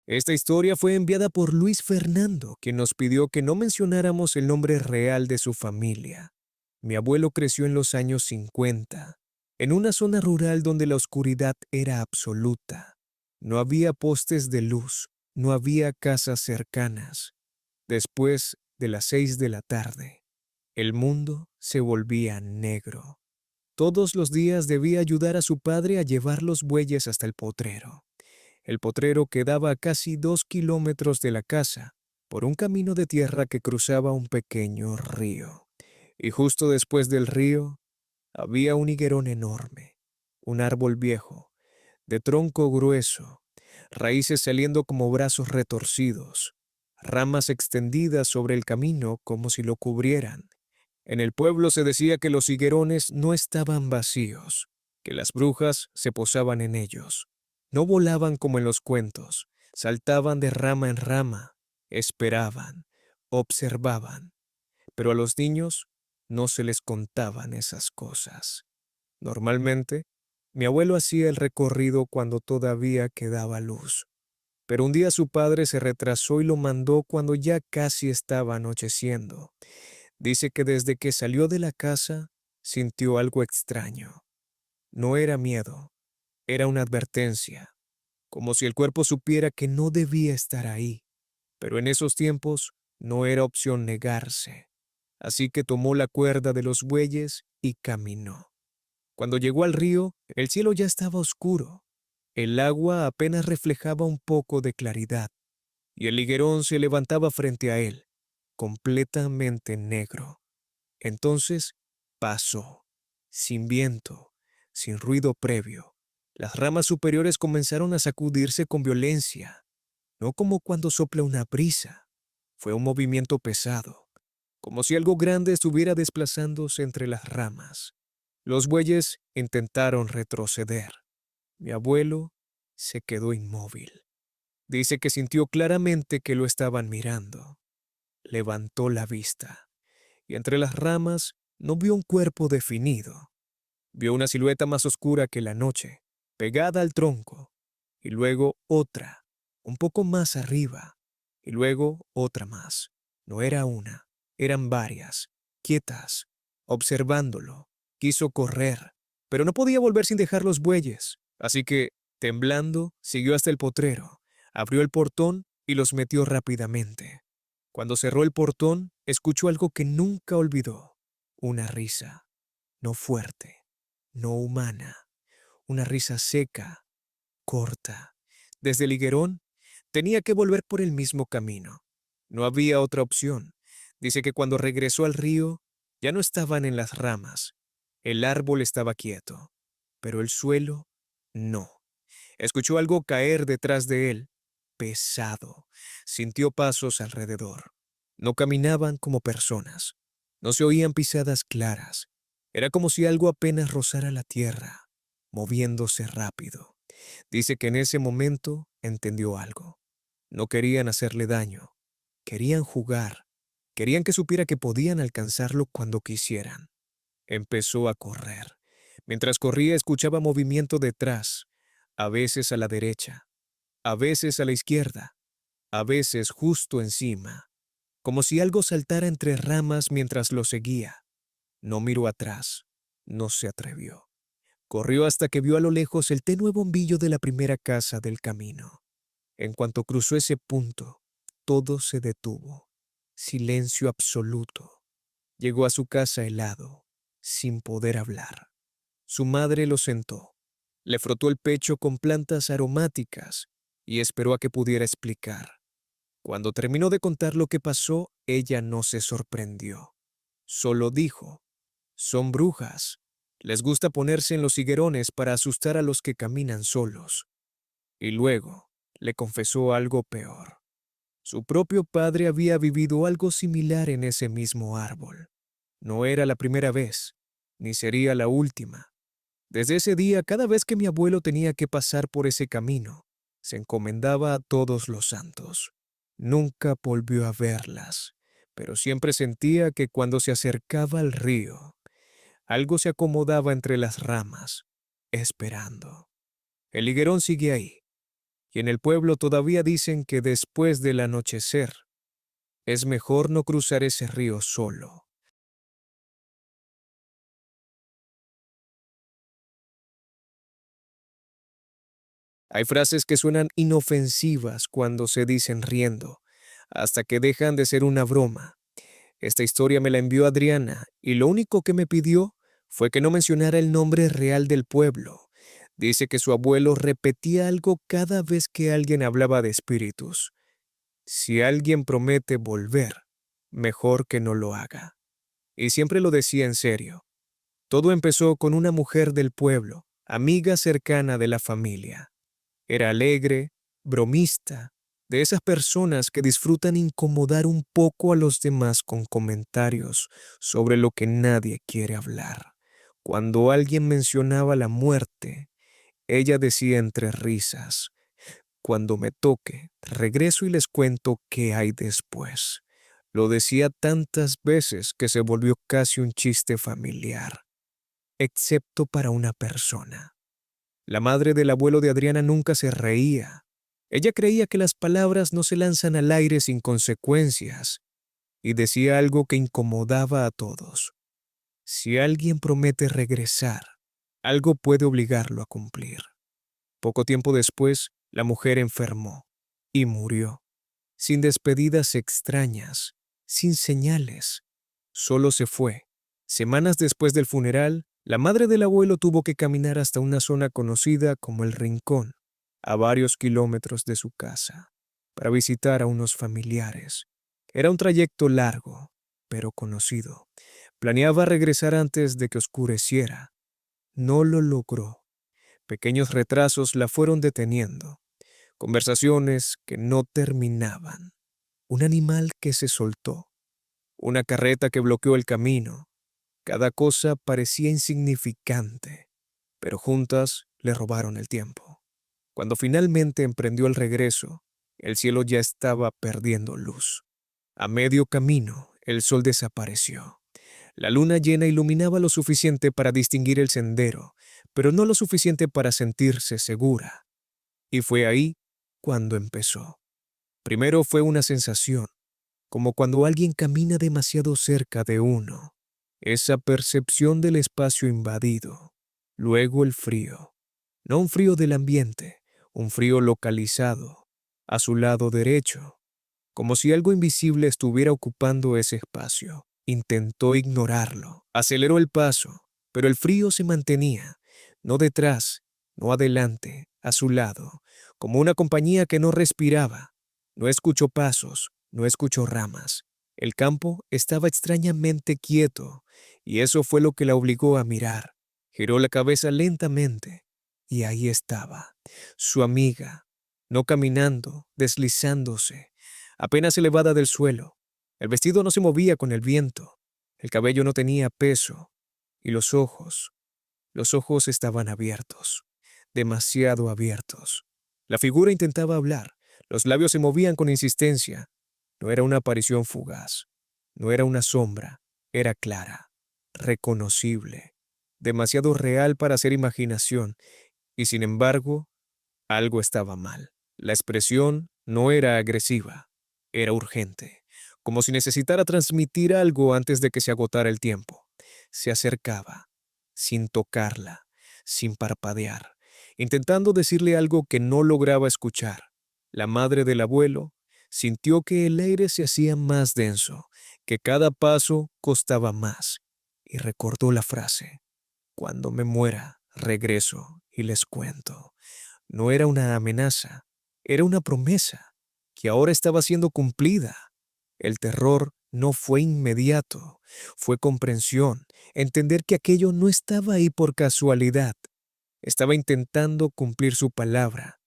Esta historia fue enviada por Luis Fernando, quien nos pidió que no mencionáramos el nombre real de su familia. Mi abuelo creció en los años 50, en una zona rural donde la oscuridad era absoluta. No había postes de luz, no había casas cercanas. Después de las 6 de la tarde, el mundo se volvía negro. Todos los días debía ayudar a su padre a llevar los bueyes hasta el potrero. El potrero quedaba a casi 2 kilómetros de la casa, por un camino de tierra que cruzaba un pequeño río. Y justo después del río había un higuerón enorme, un árbol viejo, de tronco grueso, raíces saliendo como brazos retorcidos, ramas extendidas sobre el camino como si lo cubrieran. En el pueblo se decía que los higuerones no estaban vacíos, que las brujas se posaban en ellos. No volaban como en los cuentos, saltaban de rama en rama, esperaban, observaban, pero a los niños no se les contaban esas cosas. Normalmente, mi abuelo hacía el recorrido cuando todavía quedaba luz, pero un día su padre se retrasó y lo mandó cuando ya casi estaba anocheciendo. Dice que desde que salió de la casa sintió algo extraño. No era miedo, era una advertencia, como si el cuerpo supiera que no debía estar ahí. Pero en esos tiempos no era opción negarse. Así que tomó la cuerda de los bueyes y caminó. Cuando llegó al río, el cielo ya estaba oscuro. El agua apenas reflejaba un poco de claridad, y el higuerón se levantaba frente a él, completamente negro. Entonces pasó, sin viento, sin ruido previo. Las ramas superiores comenzaron a sacudirse con violencia, no como cuando sopla una brisa. Fue un movimiento pesado, como si algo grande estuviera desplazándose entre las ramas. Los bueyes intentaron retroceder. Mi abuelo se quedó inmóvil. Dice que sintió claramente que lo estaban mirando. Levantó la vista y entre las ramas no vio un cuerpo definido. Vio una silueta más oscura que la noche, pegada al tronco, y luego otra, un poco más arriba, y luego otra más. No era una, eran varias, quietas, observándolo. Quiso correr, pero no podía volver sin dejar los bueyes, así que, temblando, siguió hasta el potrero, abrió el portón y los metió rápidamente. Cuando cerró el portón, escuchó algo que nunca olvidó, una risa, no fuerte, no humana, una risa seca, corta. Desde el higuerón tenía que volver por el mismo camino. No había otra opción. Dice que cuando regresó al río ya no estaban en las ramas. El árbol estaba quieto, pero el suelo no. Escuchó algo caer detrás de él, pesado. Sintió pasos alrededor. No caminaban como personas. No se oían pisadas claras. Era como si algo apenas rozara la tierra, moviéndose rápido. Dice que en ese momento entendió algo. No querían hacerle daño. Querían jugar. Querían que supiera que podían alcanzarlo cuando quisieran. Empezó a correr. Mientras corría escuchaba movimiento detrás, a veces a la derecha, a veces a la izquierda, a veces justo encima, como si algo saltara entre ramas mientras lo seguía. No miró atrás, no se atrevió. Corrió hasta que vio a lo lejos el tenue bombillo de la primera casa del camino. En cuanto cruzó ese punto, todo se detuvo. Silencio absoluto. Llegó a su casa helado, sin poder hablar. Su madre lo sentó, le frotó el pecho con plantas aromáticas y esperó a que pudiera explicar. Cuando terminó de contar lo que pasó, ella no se sorprendió. Solo dijo, son brujas. Les gusta ponerse en los higuerones para asustar a los que caminan solos. Y luego le confesó algo peor. Su propio padre había vivido algo similar en ese mismo árbol. No era la primera vez, ni sería la última. Desde ese día, cada vez que mi abuelo tenía que pasar por ese camino, se encomendaba a todos los santos. Nunca volvió a verlas, pero siempre sentía que cuando se acercaba al río, algo se acomodaba entre las ramas, esperando. El higuerón sigue ahí, y en el pueblo todavía dicen que después del anochecer es mejor no cruzar ese río solo. Hay frases que suenan inofensivas cuando se dicen riendo, hasta que dejan de ser una broma. Esta historia me la envió Adriana y lo único que me pidió fue que no mencionara el nombre real del pueblo. Dice que su abuelo repetía algo cada vez que alguien hablaba de espíritus. Si alguien promete volver, mejor que no lo haga. Y siempre lo decía en serio. Todo empezó con una mujer del pueblo, amiga cercana de la familia. Era alegre, bromista, de esas personas que disfrutan incomodar un poco a los demás con comentarios sobre lo que nadie quiere hablar. Cuando alguien mencionaba la muerte, ella decía entre risas: cuando me toque, regreso y les cuento qué hay después. Lo decía tantas veces que se volvió casi un chiste familiar, excepto para una persona. La madre del abuelo de Adriana nunca se reía. Ella creía que las palabras no se lanzan al aire sin consecuencias, y decía algo que incomodaba a todos. Si alguien promete regresar, algo puede obligarlo a cumplir. Poco tiempo después, la mujer enfermó y murió, sin despedidas extrañas, sin señales. Solo se fue. Semanas después del funeral, la madre del abuelo tuvo que caminar hasta una zona conocida como El Rincón, a varios kilómetros de su casa, para visitar a unos familiares. Era un trayecto largo, pero conocido. Planeaba regresar antes de que oscureciera. No lo logró. Pequeños retrasos la fueron deteniendo. Conversaciones que no terminaban. Un animal que se soltó. Una carreta que bloqueó el camino. Cada cosa parecía insignificante, pero juntas le robaron el tiempo. Cuando finalmente emprendió el regreso, el cielo ya estaba perdiendo luz. A medio camino, el sol desapareció. La luna llena iluminaba lo suficiente para distinguir el sendero, pero no lo suficiente para sentirse segura. Y fue ahí cuando empezó. Primero fue una sensación, como cuando alguien camina demasiado cerca de uno. Esa percepción del espacio invadido. Luego el frío. No un frío del ambiente, un frío localizado, a su lado derecho, como si algo invisible estuviera ocupando ese espacio. Intentó ignorarlo, aceleró el paso, pero el frío se mantenía, no detrás, no adelante, a su lado, como una compañía que no respiraba. No escuchó pasos, no escuchó ramas. El campo estaba extrañamente quieto, y eso fue lo que la obligó a mirar. Giró la cabeza lentamente, y ahí estaba, su amiga, no caminando, deslizándose, apenas elevada del suelo. El vestido no se movía con el viento, el cabello no tenía peso, y los ojos estaban abiertos, demasiado abiertos. La figura intentaba hablar, los labios se movían con insistencia. No era una aparición fugaz, no era una sombra, era clara, reconocible, demasiado real para ser imaginación, y sin embargo, algo estaba mal. La expresión no era agresiva, era urgente, como si necesitara transmitir algo antes de que se agotara el tiempo. Se acercaba, sin tocarla, sin parpadear, intentando decirle algo que no lograba escuchar. La madre del abuelo sintió que el aire se hacía más denso, que cada paso costaba más, y recordó la frase: cuando me muera, regreso y les cuento. No era una amenaza, era una promesa que ahora estaba siendo cumplida. El terror no fue inmediato, fue comprensión, entender que aquello no estaba ahí por casualidad. Estaba intentando cumplir su palabra.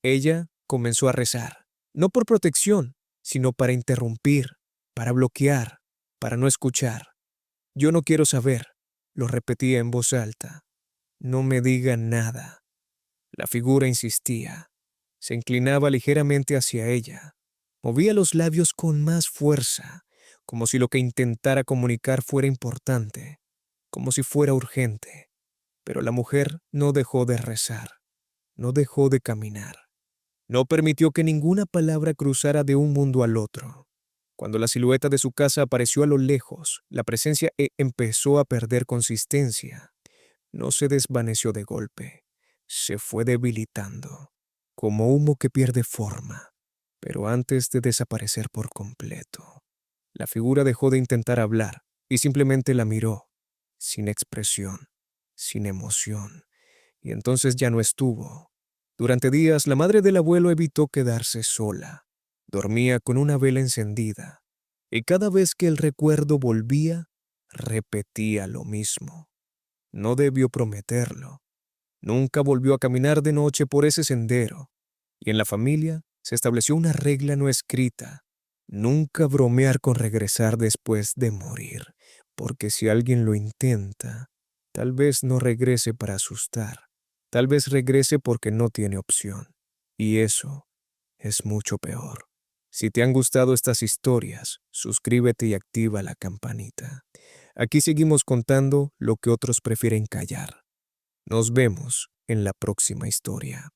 Ella comenzó a rezar, no por protección, sino para interrumpir, para bloquear, para no escuchar. Yo no quiero saber, lo repetía en voz alta. No me digan nada. La figura insistía. Se inclinaba ligeramente hacia ella. Movía los labios con más fuerza, como si lo que intentara comunicar fuera importante, como si fuera urgente. Pero la mujer no dejó de rezar, no dejó de caminar. No permitió que ninguna palabra cruzara de un mundo al otro. Cuando la silueta de su casa apareció a lo lejos, la presencia empezó a perder consistencia. No se desvaneció de golpe, se fue debilitando, como humo que pierde forma, pero antes de desaparecer por completo. La figura dejó de intentar hablar y simplemente la miró, sin expresión, sin emoción, y entonces ya no estuvo. Durante días, la madre del abuelo evitó quedarse sola. Dormía con una vela encendida, y cada vez que el recuerdo volvía, repetía lo mismo. No debió prometerlo. Nunca volvió a caminar de noche por ese sendero, y en la familia se estableció una regla no escrita: nunca bromear con regresar después de morir, porque si alguien lo intenta, tal vez no regrese para asustar, tal vez regrese porque no tiene opción, y eso es mucho peor. Si te han gustado estas historias, suscríbete y activa la campanita. Aquí seguimos contando lo que otros prefieren callar. Nos vemos en la próxima historia.